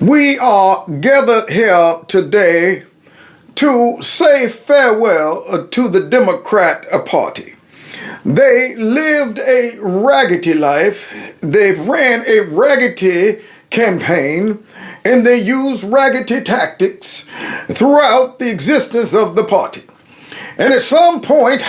We are gathered here today to say farewell to the Democrat Party. They lived a raggedy life, they've ran a raggedy campaign, and they used raggedy tactics throughout the existence of the party. And at some point,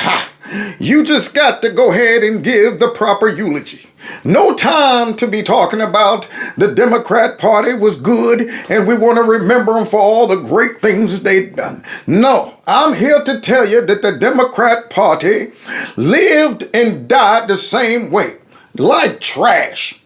you just got to go ahead and give the proper eulogy. No time to be talking about the Democrat Party was good and we want to remember them for all the great things they've done. No, I'm here to tell you that the Democrat Party lived and died the same way, like trash.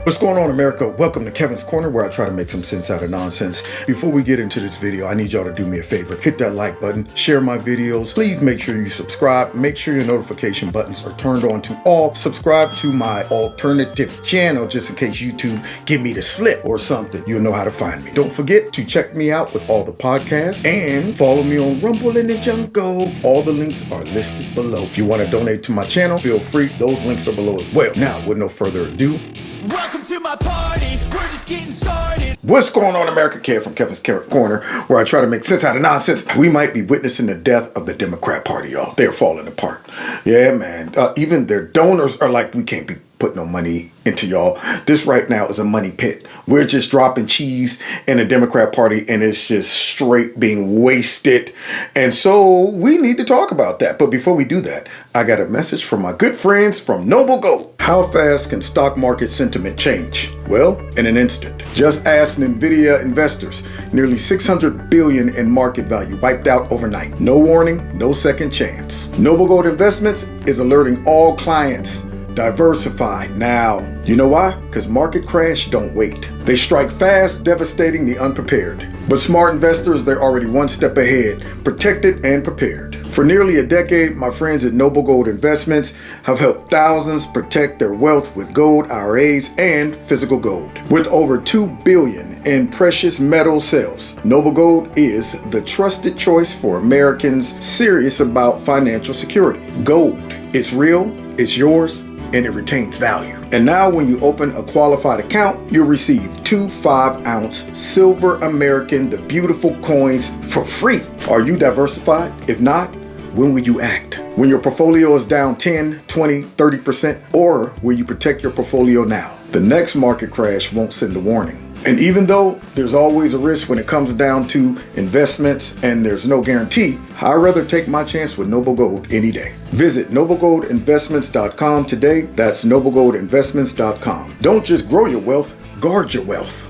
What's going on, America? Welcome to Kevin's Corner, where I try to make some sense out of nonsense. Before we get into this video, I need y'all to do me a favor. Hit that like button, share my videos. Please make sure you subscribe. Make sure your notification buttons are turned on to all. Subscribe to my alternative channel just in case YouTube give me the slip or something. You'll know how to find me. Don't forget to check me out with all the podcasts and follow me on Rumble and the Jungle. All the links are listed below. If you want to donate to my channel, feel free. Those links are below as well. Now, with no further ado, welcome to my party, we're just getting started. What's going on, America? Kev from Kevin's Corner, where I try to make sense out of nonsense. We might be witnessing the death of the Democrat Party, y'all. They're falling apart. Yeah, man. Even their donors are like, we can't be putting no money into y'all. This right now is a money pit. We're just dropping cheese in the Democrat Party and it's just straight being wasted. And so we need to talk about that. But before we do that, I got a message from my good friends from Noble Gold. How fast can stock market sentiment change? Well, in an instant. Just ask NVIDIA investors. Nearly $600 billion in market value wiped out overnight. No warning, no second chance. Noble Gold Investments is alerting all clients. Diversify now. You know why? Because market crash don't wait. They strike fast, devastating the unprepared. But smart investors, they're already one step ahead, protected and prepared. For nearly a decade, my friends at Noble Gold Investments have helped thousands protect their wealth with gold IRAs and physical gold. With over $2 billion in precious metal sales, Noble Gold is the trusted choice for Americans serious about financial security. Gold, it's real, it's yours, and it retains value. And now when you open a qualified account, you'll receive 2 5-ounce silver American, the beautiful coins for free. Are you diversified? If not, when will you act? When your portfolio is down 10, 20, 30%, or will you protect your portfolio now? The next market crash won't send a warning. And even though there's always a risk when it comes down to investments and there's no guarantee, I'd rather take my chance with Noble Gold any day. Visit noblegoldinvestments.com today. That's noblegoldinvestments.com. Don't just grow your wealth, guard your wealth.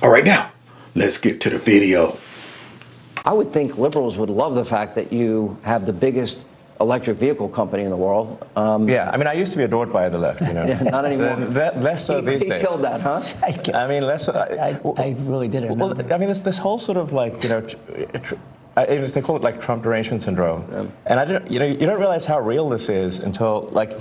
All right, now, let's get to the video. I would think liberals would love the fact that you have the biggest electric vehicle company in the world. Yeah, I mean, I used to be adored by the left, you know. Yeah, not anymore. Less so these days. He killed that, huh? I mean, less so. I really didn't. Well, I mean, this whole sort of like, you know, they call it like Trump derangement syndrome. Yeah. And I didn't, you know, you don't realize how real this is until like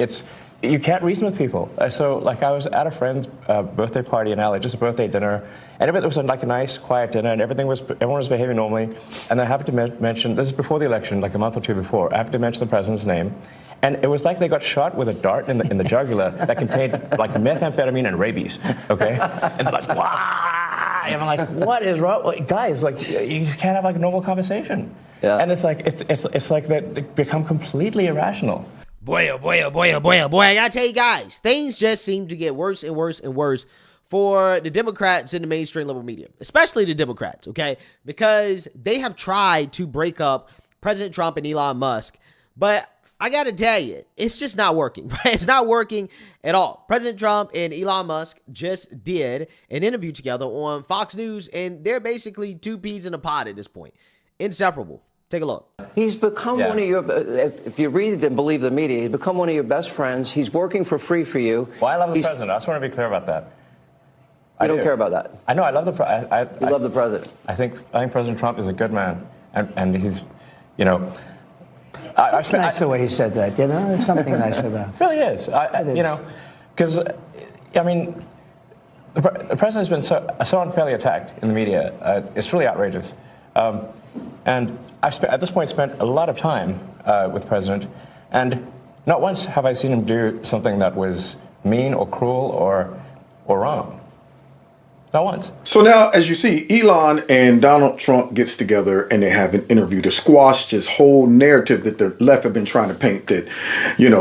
you can't reason with people. So like I was at a friend's birthday party in LA, just a birthday dinner, and it was like a nice, quiet dinner, and everyone was behaving normally. And then I happened to mention, this is before the election, like a month or two before, I happened to mention the president's name, and it was like they got shot with a dart in the jugular that contained like methamphetamine and rabies. Okay, and they're like, wow, and I'm like, what is wrong, like, guys? Like, you just can't have like a normal conversation. Yeah. And it's like it's like they become completely irrational. Boy, oh boy, oh boy, oh boy, oh boy. I gotta tell you guys, things just seem to get worse and worse and worse for the Democrats in the mainstream liberal media, especially the Democrats, okay? Because they have tried to break up President Trump and Elon Musk, but I gotta tell you, it's just not working, right? It's not working at all. President Trump and Elon Musk just did an interview together on Fox News, and they're basically two peas in a pod at this point. Inseparable. Take a look. He's become one of your, if you read and believe the media, he's become one of your best friends. He's working for free for you. Well, I love the president. I just want to be clear about that. You don't care about that. I know. I love the president. You love the president. I think President Trump is a good man, and he's, you know. It's nice the way he said that. You know, there's something nice about it. It really is. You know, because I mean, the president has been so unfairly attacked in the media. It's really outrageous. And I've at this point spent a lot of time with the president, and Not once have I seen him do something that was mean or cruel or wrong. Not once. So now, as you see, Elon and Donald Trump gets together and they have an interview to squash this whole narrative that the left have been trying to paint that,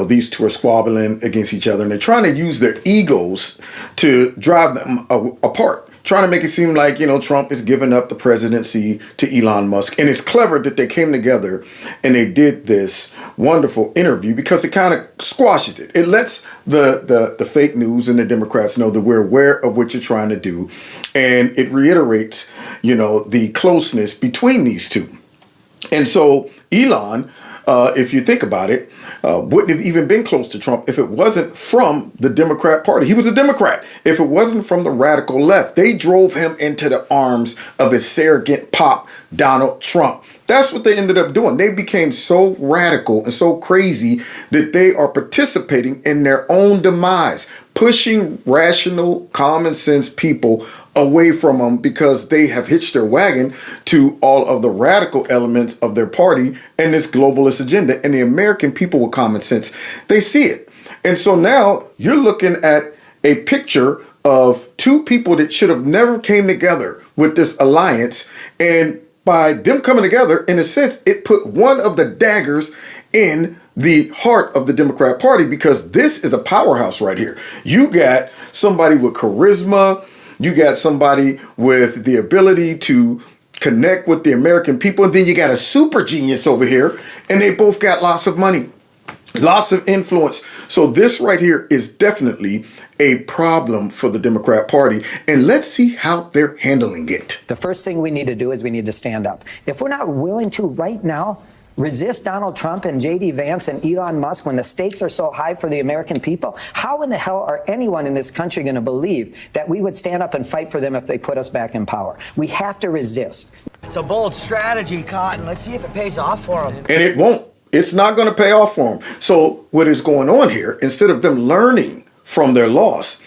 these two are squabbling against each other. And they're trying to use their egos to drive them apart. Trying to make it seem like, Trump is giving up the presidency to Elon Musk. And it's clever that they came together and they did this wonderful interview because it kind of squashes it. It lets the fake news and the Democrats know that we're aware of what you're trying to do. And it reiterates, the closeness between these two. And so Elon, if you think about it, wouldn't have even been close to Trump if it wasn't from the Democrat Party. He was a Democrat. If it wasn't from the radical left, they drove him into the arms of his surrogate pop, Donald Trump. That's what they ended up doing. They became so radical and so crazy that they are participating in their own demise, pushing rational, common sense people away from them because they have hitched their wagon to all of the radical elements of their party and this globalist agenda. And the American people with common sense, they see it. And so now you're looking at a picture of two people that should have never came together with this alliance. And by them coming together, in a sense, it put one of the daggers in the heart of the Democrat Party because this is a powerhouse right here. You got somebody with charisma. You got somebody with the ability to connect with the American people. And then you got a super genius over here. And they both got lots of money, lots of influence. So this right here is definitely a problem for the Democrat Party. And let's see how they're handling it. The first thing we need to do is we need to stand up. If we're not willing to right now resist Donald Trump and J.D. Vance and Elon Musk when the stakes are so high for the American people, how in the hell are anyone in this country going to believe that we would stand up and fight for them if they put us back in power? We have to resist. It's a bold strategy, Cotton. Let's see if it pays off for them. And it won't. It's not going to pay off for them. So what is going on here, instead of them learning from their loss,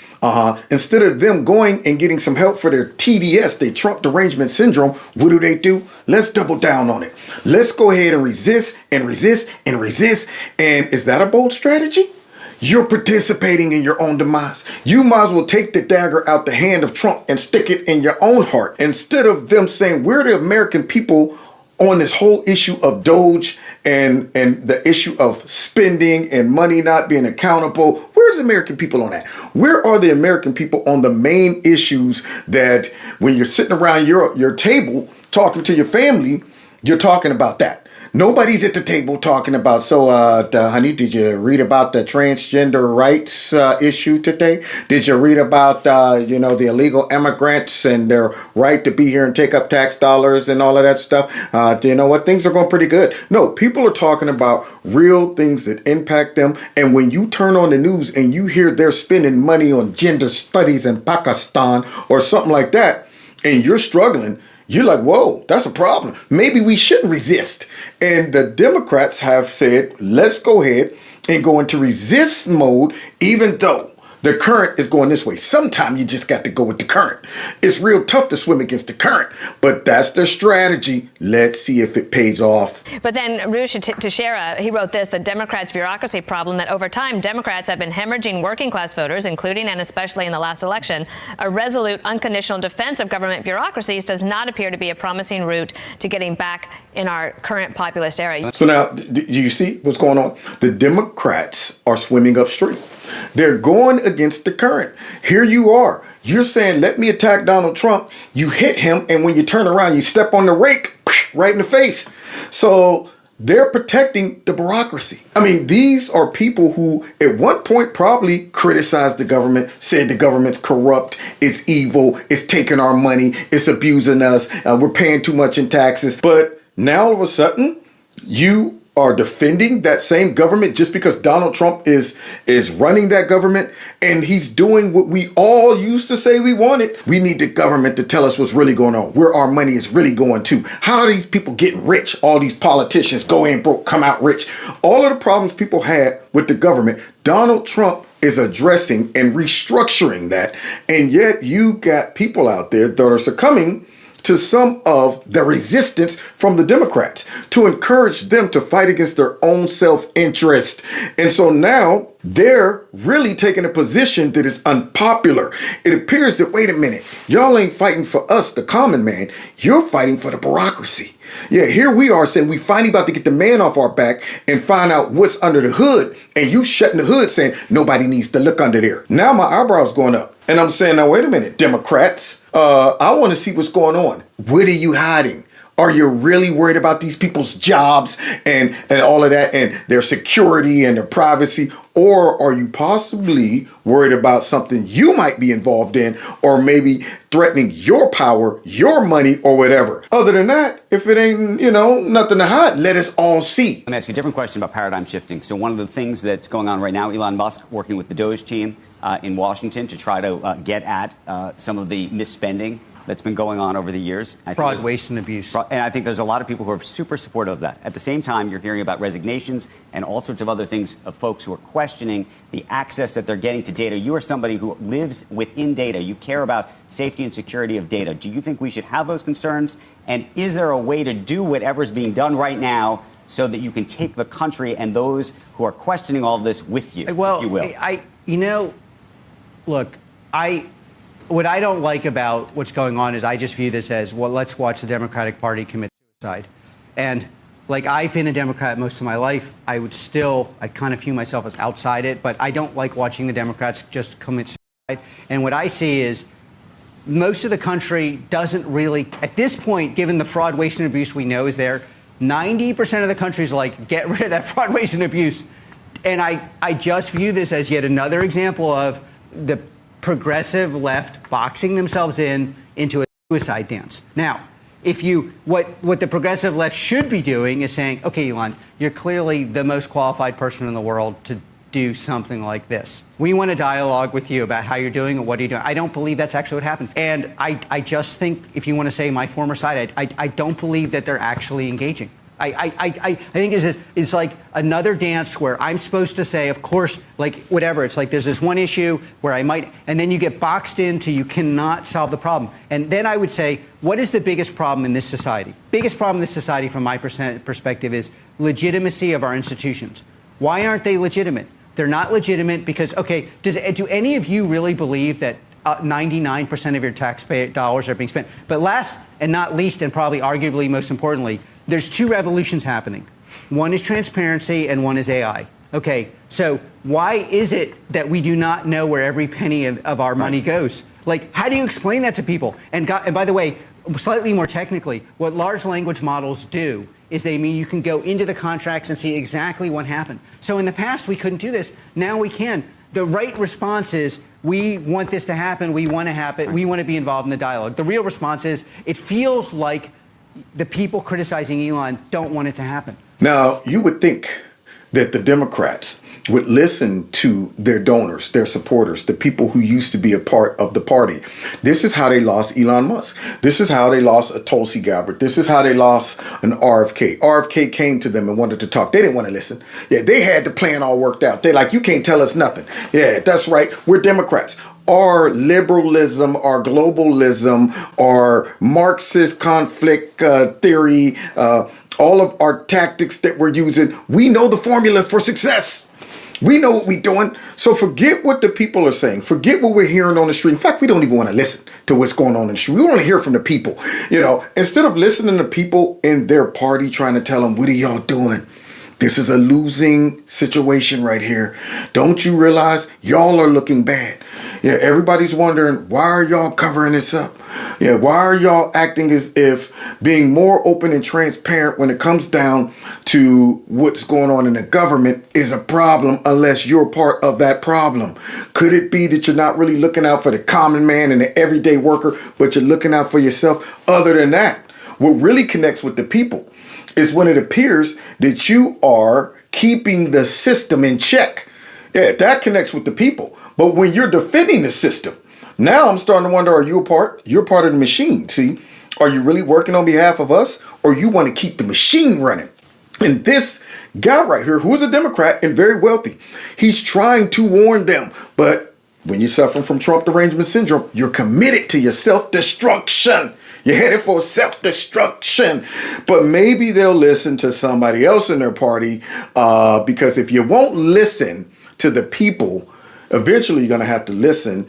instead of them going and getting some help for their TDS, their Trump derangement syndrome, what do? Let's double down on it. Let's go ahead and resist and resist and resist. And is that a bold strategy? You're participating in your own demise. You might as well take the dagger out the hand of Trump and stick it in your own heart. Instead of them saying, we're the American people on this whole issue of Doge and the issue of spending and money not being accountable. Where's the American people on that? Where are the American people on the main issues that when you're sitting around your table talking to your family, you're talking about that? Nobody's at the table talking about, honey, did you read about the transgender rights issue today? Did you read about, the illegal immigrants and their right to be here and take up tax dollars and all of that stuff? Do you know what? Things are going pretty good. No, people are talking about real things that impact them. And when you turn on the news and you hear they're spending money on gender studies in Pakistan or something like that, and you're struggling, you're like, whoa, that's a problem. Maybe we shouldn't resist. And the Democrats have said, let's go ahead and go into resist mode, even though the current is going this way. Sometimes you just got to go with the current. It's real tough to swim against the current, but that's their strategy. Let's see if it pays off. But then Rush Teixeira, he wrote this, the Democrats' bureaucracy problem, that over time, Democrats have been hemorrhaging working class voters, including and especially in the last election. A resolute, unconditional defense of government bureaucracies does not appear to be a promising route to getting back in our current populist era. So now, do you see what's going on? The Democrats are swimming upstream. They're going against the current. Here you are. You're saying, let me attack Donald Trump. You hit him, and when you turn around, you step on the rake right in the face. So they're protecting the bureaucracy. I mean, these are people who at one point probably criticized the government, said the government's corrupt, it's evil, it's taking our money, it's abusing us, we're paying too much in taxes. But now all of a sudden, you are defending that same government just because Donald Trump is running that government and he's doing what we all used to say we wanted. We need the government to tell us what's really going on, where our money is really going to. How are these people getting rich? All these politicians go in broke, come out rich. All of the problems people had with the government, Donald Trump is addressing and restructuring that. And yet you got people out there that are succumbing to some of the resistance from the Democrats to encourage them to fight against their own self-interest. And so now they're really taking a position that is unpopular. It appears that, wait a minute, y'all ain't fighting for us, the common man. You're fighting for the bureaucracy. Yeah, here we are saying we finally about to get the man off our back and find out what's under the hood. And you shutting the hood saying nobody needs to look under there. Now my eyebrows going up. And I'm saying, now, wait a minute, Democrats, I want to see what's going on. What are you hiding? Are you really worried about these people's jobs and all of that and their security and their privacy? Or are you possibly worried about something you might be involved in or maybe threatening your power, your money, or whatever? Other than that, if it ain't, nothing to hide, let us all see. Let me ask you a different question about paradigm shifting. So one of the things that's going on right now, Elon Musk working with the Doge team in Washington to try to get at some of the misspending that's been going on over the years. Fraud, waste, and abuse. And I think there's a lot of people who are super supportive of that. At the same time, you're hearing about resignations and all sorts of other things of folks who are questioning the access that they're getting to data. You are somebody who lives within data. You care about safety and security of data. Do you think we should have those concerns? And is there a way to do whatever's being done right now so that you can take the country and those who are questioning all of this with you, well, if you will? Look, what I don't like about what's going on is I just view this as, well, let's watch the Democratic Party commit suicide. And I've been a Democrat most of my life. I kind of view myself as outside it, but I don't like watching the Democrats just commit suicide. And what I see is most of the country doesn't really, at this point, given the fraud, waste, and abuse we know is there, 90% of the country is like, get rid of that fraud, waste, and abuse. And I just view this as yet another example of the progressive left boxing themselves into a suicide dance. Now, what the progressive left should be doing is saying, okay, Elon, you're clearly the most qualified person in the world to do something like this. We want to dialogue with you about how you're doing and what are you doing. I don't believe that's actually what happened. And I just think, if you want to say my former side, I don't believe that they're actually engaging. I think it's like another dance where I'm supposed to say, of course, whatever. It's like there's this one issue where I might, and then you get boxed into you cannot solve the problem. And then I would say, what is the biggest problem in this society? Biggest problem in this society, from my perspective, is legitimacy of our institutions. Why aren't they legitimate? They're not legitimate because, okay, do any of you really believe that 99% of your taxpayer dollars are being spent? But last and not least, and probably arguably most importantly, there's two revolutions happening. One is transparency and one is AI. Okay, so why is it that we do not know where every penny of our money goes? How do you explain that to people? And by the way, slightly more technically, what large language models do is they mean you can go into the contracts and see exactly what happened. So in the past, we couldn't do this. Now we can. The right response is, we want this to happen, we want to happen, we want to be involved in the dialogue. The real response is, it feels like the people criticizing Elon don't want it to happen. Now, you would think that the Democrats would listen to their donors, their supporters, the people who used to be a part of the party. This is how they lost Elon Musk. This is how they lost a Tulsi Gabbard. This is how they lost an RFK. RFK came to them and wanted to talk. They didn't want to listen. Yeah, they had the plan all worked out. They're like, you can't tell us nothing. Yeah, that's right. We're Democrats. Our liberalism, our globalism, our Marxist conflict theory, all of our tactics that we're using, we know the formula for success. We know what we're doing. So forget what the people are saying. Forget what we're hearing on the street. In fact, we don't even want to listen to what's going on in the street. We want to hear from the people. Instead of listening to people in their party trying to tell them, what are y'all doing? This is a losing situation right here. Don't you realize y'all are looking bad? Yeah, everybody's wondering, why are y'all covering this up? Yeah, why are y'all acting as if being more open and transparent when it comes down to what's going on in the government is a problem unless you're part of that problem? Could it be that you're not really looking out for the common man and the everyday worker, but you're looking out for yourself? Other than that, what really connects with the people is when it appears that you are keeping the system in check. Yeah, that connects with the people. But when you're defending the system, now I'm starting to wonder, are you a part? You're part of the machine. See, are you really working on behalf of us, or you want to keep the machine running? And this guy right here, who is a Democrat and very wealthy, he's trying to warn them. But when you're suffering from Trump derangement syndrome, you're committed to your self-destruction. You're headed for self-destruction. But maybe they'll listen to somebody else in their party, because if you won't listen to the people, eventually you're going to have to listen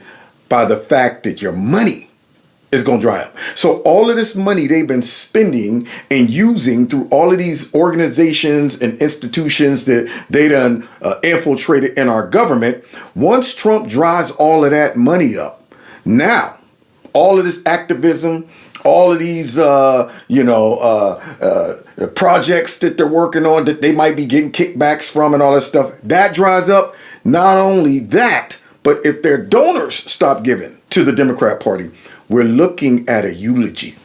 by the fact that your money is going to dry up. So all of this money they've been spending and using through all of these organizations and institutions that they done infiltrated in our government, once Trump dries all of that money up, now all of this activism, all of these projects that they're working on that they might be getting kickbacks from and all that stuff, that dries up. Not only that, but if their donors stop giving to the Democrat Party, we're looking at a eulogy.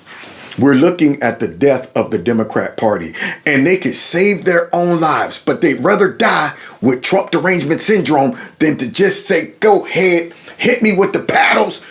We're looking at the death of the Democrat Party. And they could save their own lives, but they'd rather die with Trump derangement syndrome than to just say, go ahead, hit me with the paddles.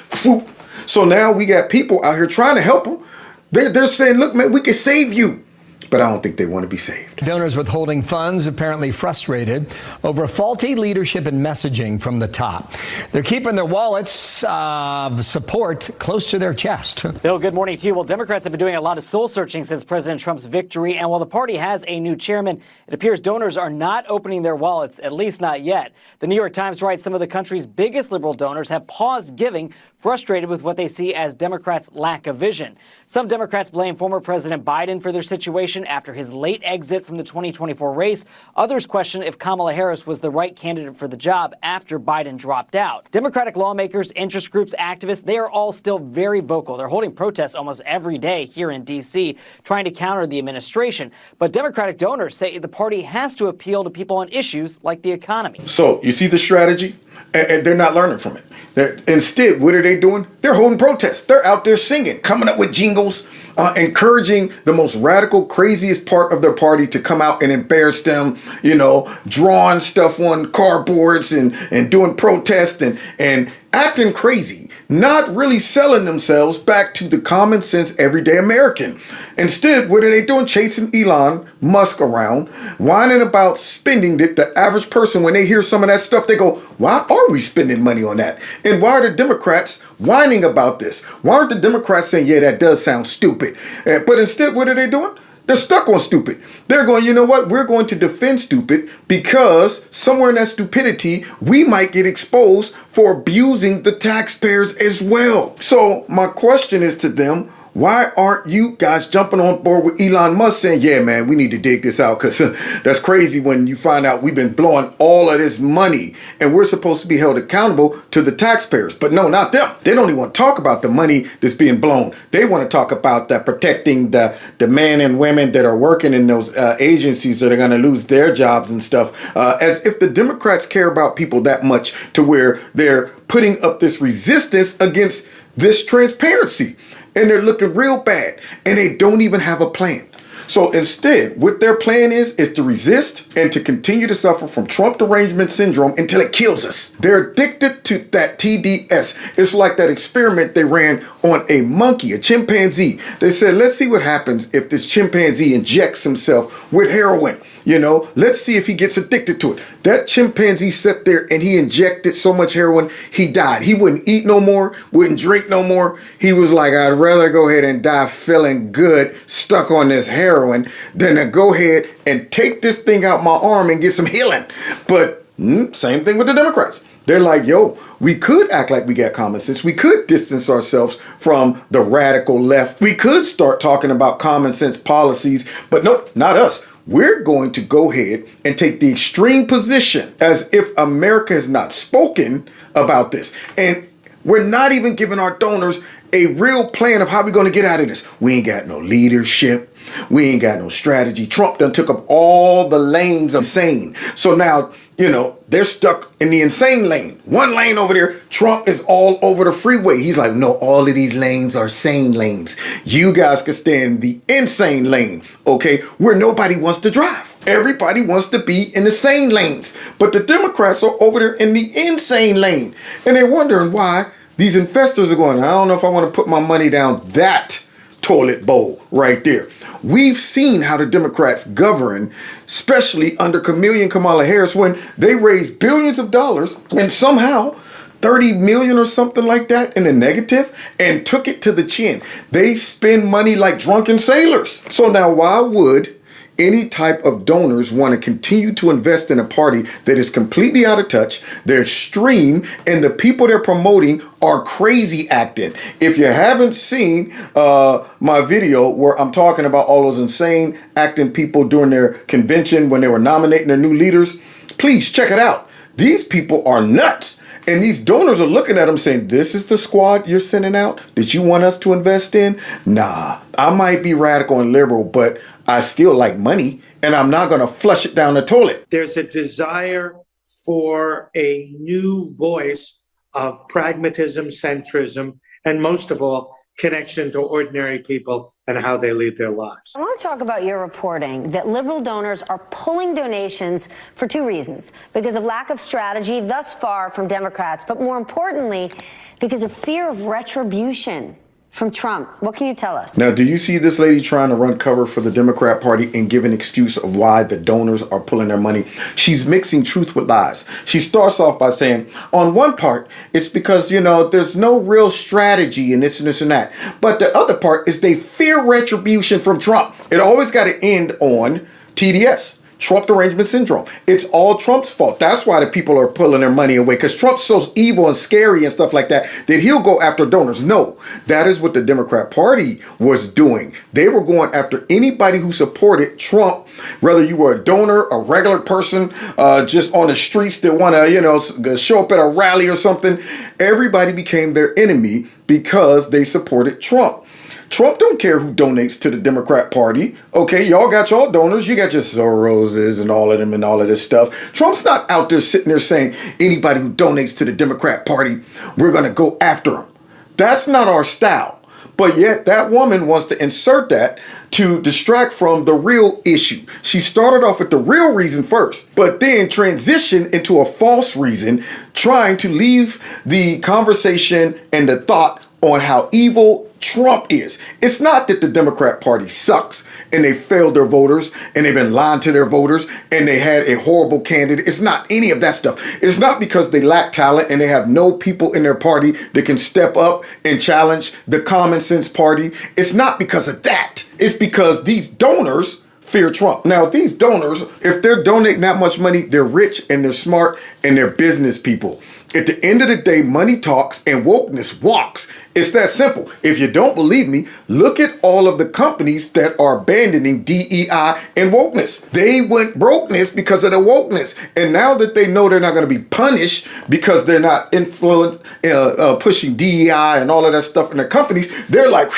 So now we got people out here trying to help them. They're saying, look, man, we can save you. But I don't think they want to be saved. Donors withholding funds apparently frustrated over faulty leadership and messaging from the top. They're keeping their wallets of support close to their chest. Bill, good morning to you. Well, Democrats have been doing a lot of soul searching since President Trump's victory. And while the party has a new chairman, it appears donors are not opening their wallets, at least not yet. The New York Times writes some of the country's biggest liberal donors have paused giving, frustrated with what they see as Democrats' lack of vision. Some Democrats blame former President Biden for their situation after his late exit from the 2024 race. Others question if Kamala Harris was the right candidate for the job after Biden dropped out. Democratic lawmakers, interest groups, activists, they are all still very vocal. They're holding protests almost every day here in D.C., trying to counter the administration. But Democratic donors say the party has to appeal to people on issues like the economy. So you see the strategy? And they're not learning from it. Instead, what are they doing? They're holding protests. They're out there singing, coming up with jingles, encouraging the most radical, craziest part of their party to come out and embarrass them, drawing stuff on cardboards and doing protests and acting crazy, not really selling themselves back to the common sense everyday American. Instead, what are they doing? Chasing Elon Musk around, whining about spending that the average person, when they hear some of that stuff, they go, why are we spending money on that? And why are the Democrats whining about this? Why aren't the Democrats saying, yeah, that does sound stupid? But instead, what are they doing? They're stuck on stupid. They're going, you know what? We're going to defend stupid because somewhere in that stupidity, we might get exposed for abusing the taxpayers as well. So my question is to them, why aren't you guys jumping on board with Elon Musk saying, yeah, man, we need to dig this out? Because that's crazy when you find out we've been blowing all of this money and we're supposed to be held accountable to the taxpayers. But no, not them. They don't even want to talk about the money that's being blown. They want to talk about that protecting the men and women that are working in those agencies that are going to lose their jobs and stuff. As if the Democrats care about people that much to where they're putting up this resistance against this transparency. And they're looking real bad. And they don't even have a plan. So instead, what their plan is to resist and to continue to suffer from Trump derangement syndrome until it kills us. They're addicted to that TDS. It's like that experiment they ran on a monkey, a chimpanzee. They said, let's see what happens if this chimpanzee injects himself with heroin. Let's see if he gets addicted to it. That chimpanzee sat there and he injected so much heroin, he died. He wouldn't eat no more, wouldn't drink no more. He was like, I'd rather go ahead and die feeling good, stuck on this heroin, than to go ahead and take this thing out my arm and get some healing. But same thing with the Democrats. They're like, yo, we could act like we got common sense. We could distance ourselves from the radical left. We could start talking about common sense policies. But no, not us. We're going to go ahead and take the extreme position as if America has not spoken about this. And we're not even giving our donors a real plan of how we're going to get out of this. We ain't got no leadership. We ain't got no strategy. Trump done took up all the lanes of insane. So now, they're stuck in the insane lane. One lane over there. Trump is all over the freeway. He's like, no, all of these lanes are sane lanes. You guys can stay in the insane lane, okay, where nobody wants to drive. Everybody wants to be in the sane lanes. But the Democrats are over there in the insane lane. And they're wondering why these investors are going, I don't know if I want to put my money down that toilet bowl right there. We've seen how the Democrats govern, especially under Kamala Harris, when they raised billions of dollars and somehow 30 million or something like that in the negative and took it to the chin. They spend money like drunken sailors. So now why would any type of donors want to continue to invest in a party that is completely out of touch, they're extreme, and the people they're promoting are crazy acting? If you haven't seen my video where I'm talking about all those insane acting people during their convention when they were nominating their new leaders, please check it out. These people are nuts. And these donors are looking at them saying, this is the squad you're sending out that you want us to invest in? Nah, I might be radical and liberal, but I still like money, and I'm not going to flush it down the toilet. There's a desire for a new voice of pragmatism, centrism, and most of all, connection to ordinary people and how they lead their lives. I want to talk about your reporting that liberal donors are pulling donations for two reasons: because of lack of strategy thus far from Democrats, but more importantly, because of fear of retribution from Trump. What can you tell us? Now, do you see this lady trying to run cover for the Democrat Party and give an excuse of why the donors are pulling their money? She's mixing truth with lies. She starts off by saying, on one part, it's because, there's no real strategy and this and this and that. But the other part is they fear retribution from Trump. It always got to end on TDS. Trump derangement syndrome. It's all Trump's fault. That's why the people are pulling their money away, because Trump's so evil and scary and stuff like that he'll go after donors. No, that is what the Democrat Party was doing. They were going after anybody who supported Trump, whether you were a donor, a regular person, just on the streets that want to, show up at a rally or something. Everybody became their enemy because they supported Trump. Trump don't care who donates to the Democrat Party. Okay, y'all got y'all donors. You got your Soroses and all of them and all of this stuff. Trump's not out there sitting there saying anybody who donates to the Democrat Party, we're going to go after them. That's not our style. But yet that woman wants to insert that to distract from the real issue. She started off with the real reason first, but then transitioned into a false reason, trying to leave the conversation and the thought on how evil Trump is. It's not that the Democrat Party sucks and they failed their voters and they've been lying to their voters and they had a horrible candidate. It's not any of that stuff. It's not because they lack talent and they have no people in their party that can step up and challenge the common sense party. It's not because of that. It's because these donors fear Trump. Now, these donors, if they're donating that much money, they're rich and they're smart and they're business people. At the end of the day, money talks and wokeness walks. It's that simple. If you don't believe me, look at all of the companies that are abandoning DEI and wokeness. They went brokeness because of the wokeness. And now that they know they're not going to be punished because they're not pushing DEI and all of that stuff in their companies, they're like,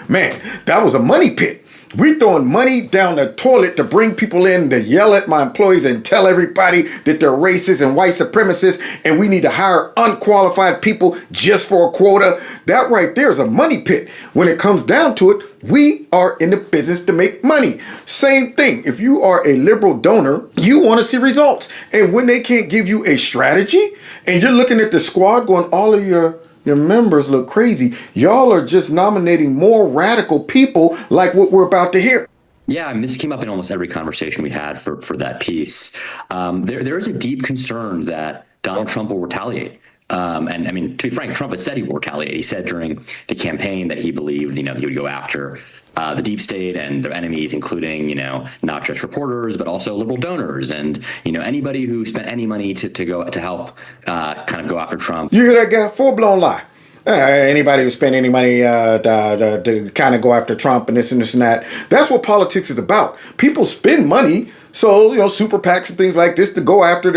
man, that was a money pit. We throwing money down the toilet to bring people in to yell at my employees and tell everybody that they're racist and white supremacists and we need to hire unqualified people just for a quota. That right there is a money pit. When it comes down to it, we are in the business to make money. Same thing. If you are a liberal donor, you want to see results. And when they can't give you a strategy and you're looking at the squad going, all of your members look crazy. Y'all are just nominating more radical people like what we're about to hear. Yeah, I mean, this came up in almost every conversation we had for that piece. There is a deep concern that Donald Trump will retaliate. And I mean, to be frank, Trump has said he will retaliate. He said during the campaign that he believed, he would go after the deep state and their enemies, including, not just reporters, but also liberal donors and, anybody who spent any money to help kind of go after Trump. You hear that guy? Full-blown lie. Anybody who spent any money to kind of go after Trump and this and this and that. That's what politics is about. People spend money. So, super PACs and things like this to go after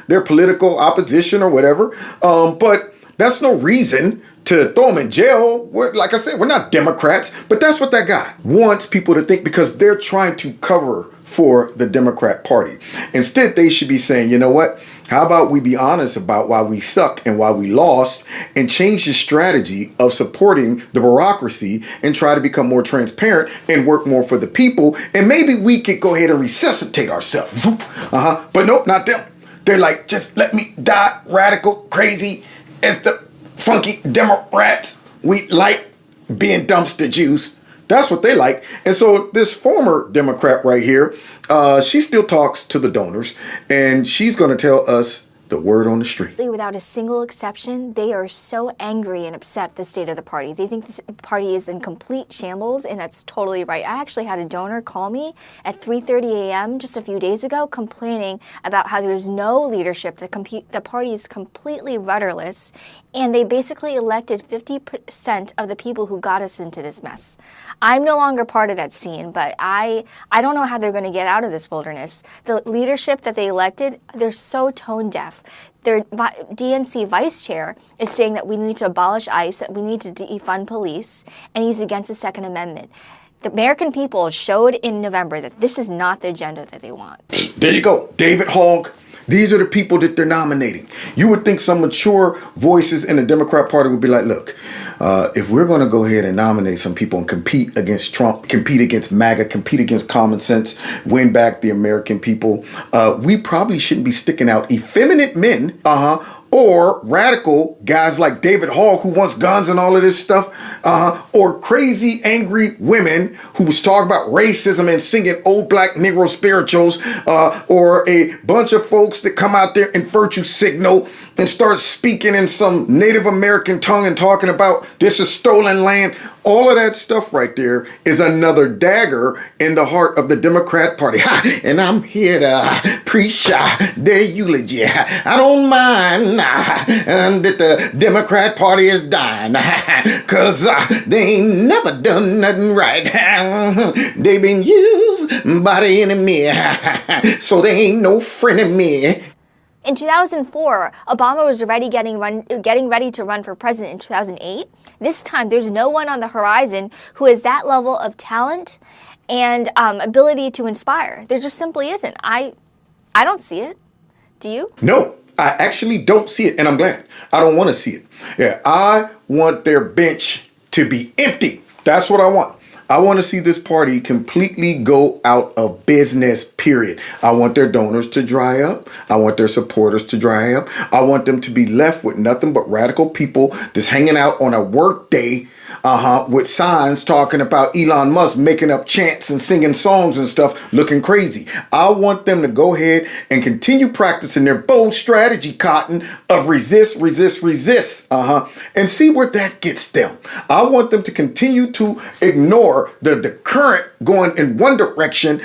their political opposition or whatever. But that's no reason to throw them in jail. Like I said, we're not Democrats, but that's what that guy wants people to think because they're trying to cover for the Democrat Party. Instead, they should be saying, you know what? How about we be honest about why we suck and why we lost and change the strategy of supporting the bureaucracy and try to become more transparent and work more for the people. And maybe we could go ahead and resuscitate ourselves. But nope, not them. They're like, just let me die radical, crazy as the funky Democrats. We like being dumpster juice. That's what they like. And so this former Democrat right here, she still talks to the donors, and she's going to tell us the word on the street. Without a single exception, they are so angry and upset at the state of the party. They think the party is in complete shambles, and that's totally right. I actually had a donor call me at 3:30 a.m. just a few days ago complaining about how there's no leadership. The party is completely rudderless, and they basically elected 50% of the people who got us into this mess. I'm no longer part of that scene, but I don't know how they're going to get out of this wilderness. The leadership that they elected, they're so tone deaf. Their DNC vice chair is saying that we need to abolish ICE, that we need to defund police, and he's against the Second Amendment. The American people showed in November that this is not the agenda that they want. There you go. David Hogg. These are the people that they're nominating. You would think some mature voices in the Democrat Party would be like, look, if we're going to go ahead and nominate some people and compete against Trump, compete against MAGA, compete against common sense, win back the American people, we probably shouldn't be sticking out effeminate men, or radical guys like David Hogg, who wants guns and all of this stuff, or crazy angry women who was talking about racism and singing old black Negro spirituals, or a bunch of folks that come out there and virtue signal and start speaking in some Native American tongue and talking about this is stolen land. All of that stuff right there is another dagger in the heart of the Democrat Party. And I'm here to preach their eulogy. I don't mind that the Democrat Party is dying, because they ain't never done nothing right. They've been used by the enemy, so they ain't no friend of me. In 2004, Obama was already getting ready to run for president in 2008. This time, there's no one on the horizon who has that level of talent and ability to inspire. There just simply isn't. I don't see it. Do you? No, I actually don't see it, and I'm glad. I don't want to see it. Yeah, I want their bench to be empty. That's what I want. I want to see this party completely go out of business, period. I want their donors to dry up. I want their supporters to dry up. I want them to be left with nothing but radical people that's hanging out on a work day with signs talking about Elon Musk making up chants and singing songs and stuff, looking crazy. I want them to go ahead and continue practicing their bold strategy, Cotton, of resist, resist, resist, and see where that gets them. I want them to continue to ignore the current going in one direction.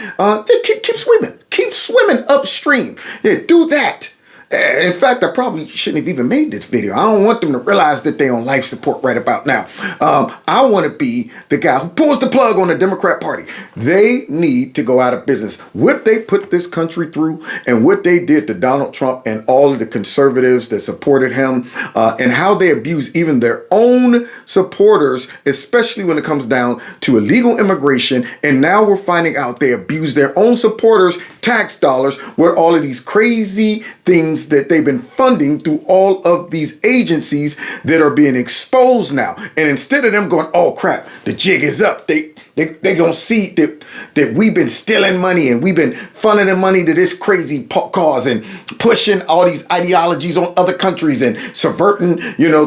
Keep swimming upstream. Yeah, do that. In fact, I probably shouldn't have even made this video. I don't want them to realize that they're on life support right about now. I want to be the guy who pulls the plug on the Democrat Party. They need to go out of business. What they put this country through and what they did to Donald Trump and all of the conservatives that supported him, and how they abuse even their own supporters, especially when it comes down to illegal immigration. And now we're finding out they abuse their own supporters' tax dollars with all of these crazy things that they've been funding through all of these agencies that are being exposed now. And instead of them going, oh crap, the jig is up, they gonna see that we've been stealing money and we've been funneling money to this crazy cause and pushing all these ideologies on other countries and subverting,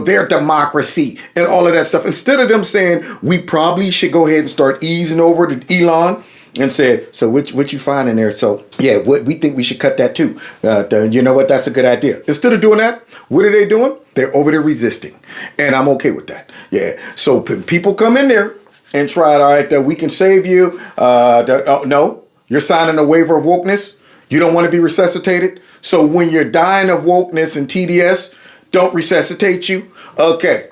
their democracy and all of that stuff. Instead of them saying we probably should go ahead and start easing over to Elon and said, so what you find in there? So yeah, we think we should cut that too. You know what? That's a good idea. Instead of doing that, what are they doing? They're over there resisting. And I'm okay with that. Yeah. So when people come in there and try it, all right, that we can save you. No, you're signing a waiver of wokeness. You don't want to be resuscitated. So when you're dying of wokeness and TDS, don't resuscitate you. Okay.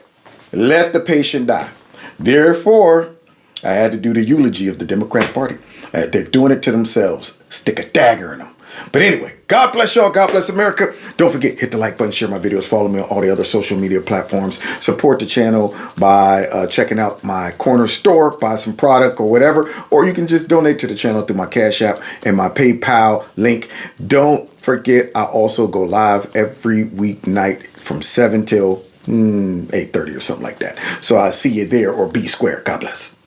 Let the patient die. Therefore, I had to do the eulogy of the Democrat Party. They're doing it to themselves. Stick a dagger in them. But anyway, God bless y'all. God bless America. Don't forget, hit the like button, share my videos, follow me on all the other social media platforms. Support the channel by checking out my corner store, buy some product or whatever. Or you can just donate to the channel through my Cash App and my PayPal link. Don't forget, I also go live every weeknight from 7 till 8:30 or something like that. So I'll see you there, or be square. God bless.